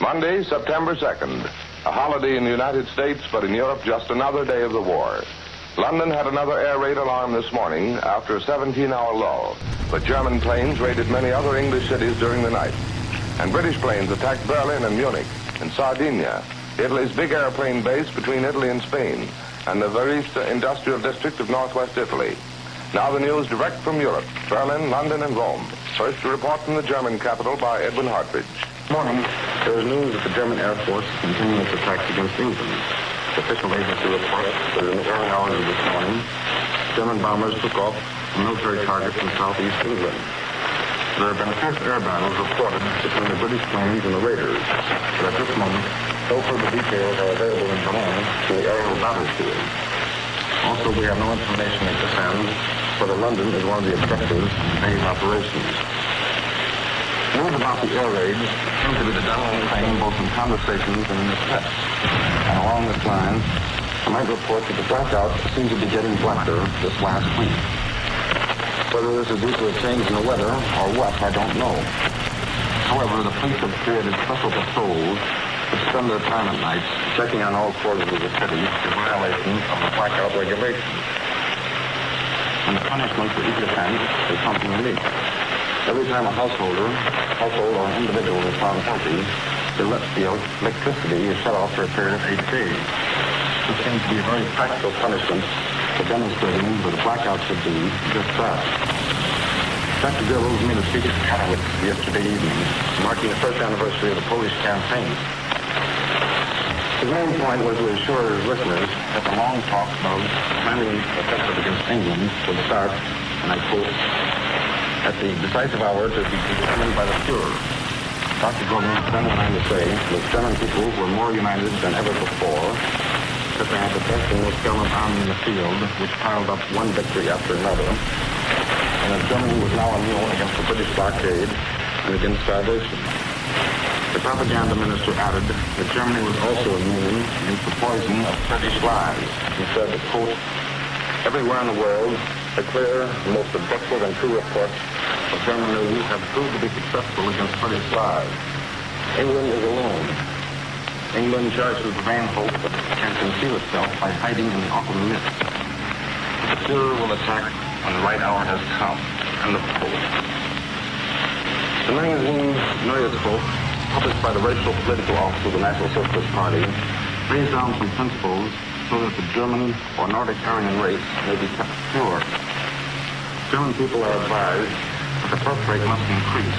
Monday, September 2nd. A holiday in the United States, but in Europe, just another day of the war. London had another air raid alarm this morning after a 17-hour lull, but German planes raided many other English cities during the night. And British planes attacked Berlin and Munich, and Sardinia, Italy's big airplane base between Italy and Spain, and the Varista industrial district of northwest Italy. Now the news direct from Europe, Berlin, London, and Rome. First, a report from the German capital by Edwin Hartridge. Morning. There is news that the German Air Force continues its attacks against England. Official agency reports that in the early hours of this morning, German bombers took off from military targets in southeast England. There have been fierce air battles reported between the British planes and the raiders, but at this moment, no further details are available in Berlin to the aerial battlefield. Also, we have no information at this end whether London is one of the objectives in today's operations. News about the air raids seems to be the dominant theme both in conversations and in the press. And along this line, I might report that the blackout seems to be getting blacker this last week. Whether this is due to a change in the weather or what, I don't know. However, the police have created special patrols that spend their time at night checking on all quarters of the city for violations of the blackout regulations. And the punishment for each offense is something unique. Every time a household or an individual is found guilty, the electricity is shut off for a period of 8 days. This seems to be a very practical punishment for demonstrating that a blackout should be just that. Dr. Goebbels made a speech at Katowice yesterday evening, marking the first anniversary of the Polish campaign. His main point was to assure his listeners that the long talk of planning offensive against England would start, and I quote, at the decisive hour to be determined by the Fuhrer. Dr. Goebbels then went on to say that German people were more united than ever before, that they had the best and most gallant army in the field, which piled up one victory after another, and that Germany was now immune against the British blockade and against starvation. The propaganda minister added that Germany was also immune against the poison of British lies. He said, quote, everywhere in the world, the clear, most objective and true reports of German news have proved to be successful against British lies. England is alone. England cherishes the vain hope that it can conceal itself by hiding in the awful mist. The Fuhrer will attack when the right hour has come. End of quote. The magazine Neues Volk, published by the Racial Political Office of the National Socialist Party, lays down some principles so that the German or Nordic Aryan race may be kept pure. German people are advised that the birth rate must increase,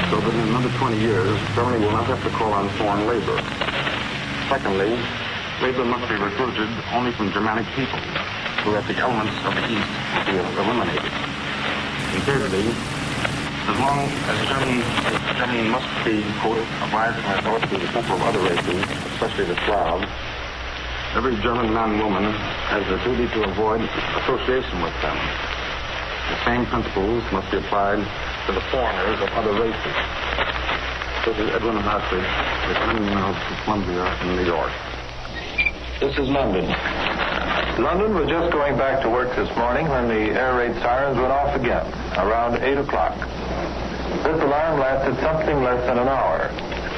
so that in another 20 years, Germany will not have to call on foreign labor. Secondly, labor must be recruited only from Germanic people, so that the elements of the East will be eliminated. And thirdly, as long as Germany must be, quote, obliged by authority to the people of other races, especially the Slavs, every German man and woman has the duty to avoid association with them. The same principles must be applied to the foreigners of other races. This is Edwin Hartridge, returning now to Columbia in New York. This is London. London was just going back to work this morning when the air raid sirens went off again, around 8 o'clock. This alarm lasted something less than an hour.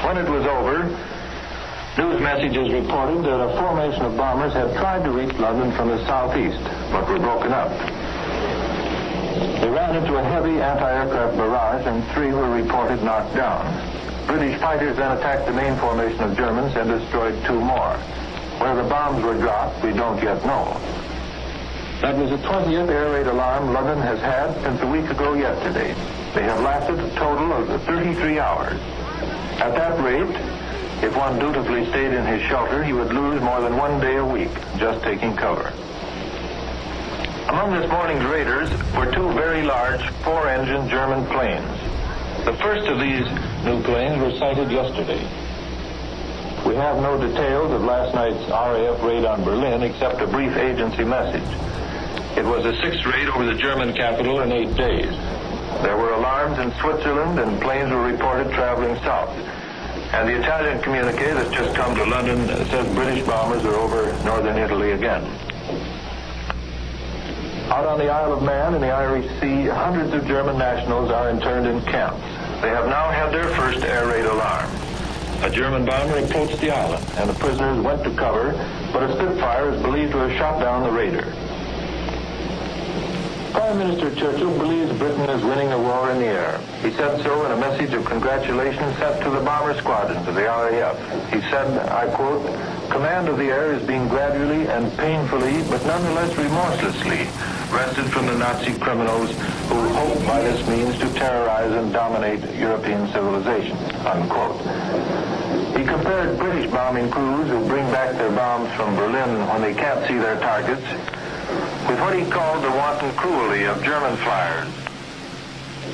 When it was over, news messages reported that a formation of bombers had tried to reach London from the southeast, but were broken up. They ran into a heavy anti-aircraft barrage, and 3 were reported knocked down. British fighters then attacked the main formation of Germans and destroyed 2 more. Where the bombs were dropped, we don't yet know. That was the 20th air raid alarm London has had since a week ago yesterday. They have lasted a total of 33 hours. At that rate, if one dutifully stayed in his shelter, he would lose more than 1 day a week just taking cover. Among this morning's raiders were 2 very large 4-engine German planes. The first of these new planes were sighted yesterday. We have no details of last night's RAF raid on Berlin except a brief agency message. It was the 6th raid over the German capital in 8 days. There were alarms in Switzerland and planes were reported traveling south. And the Italian communique that's just come to London says British bombers are over northern Italy again. Out on the Isle of Man in the Irish Sea, hundreds of German nationals are interned in camps. They have now had their first air raid alarm. A German bomber approached the island, and the prisoners went to cover, but a Spitfire is believed to have shot down the raider. Prime Minister Churchill believes Britain is winning the war in the air. He said so in a message of congratulations sent to the bomber squadrons of the RAF. He said, I quote, "Command of the air is being gradually and painfully, but nonetheless remorselessly, wrested from the Nazi criminals who hope by this means to terrorize and dominate European civilization," unquote. He compared British bombing crews who bring back their bombs from Berlin when they can't see their targets with what he called the wanton cruelty of German flyers.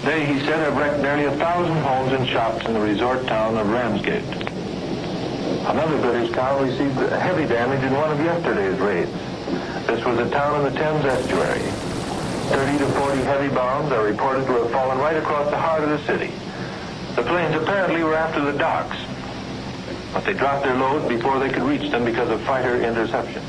They, he said, have wrecked nearly 1,000 homes and shops in the resort town of Ramsgate. Another British town received heavy damage in one of yesterday's raids. This was a town in the Thames estuary. 30 to 40 heavy bombs are reported to have fallen right across the heart of the city. The planes apparently were after the docks, but they dropped their loads before they could reach them because of fighter interception.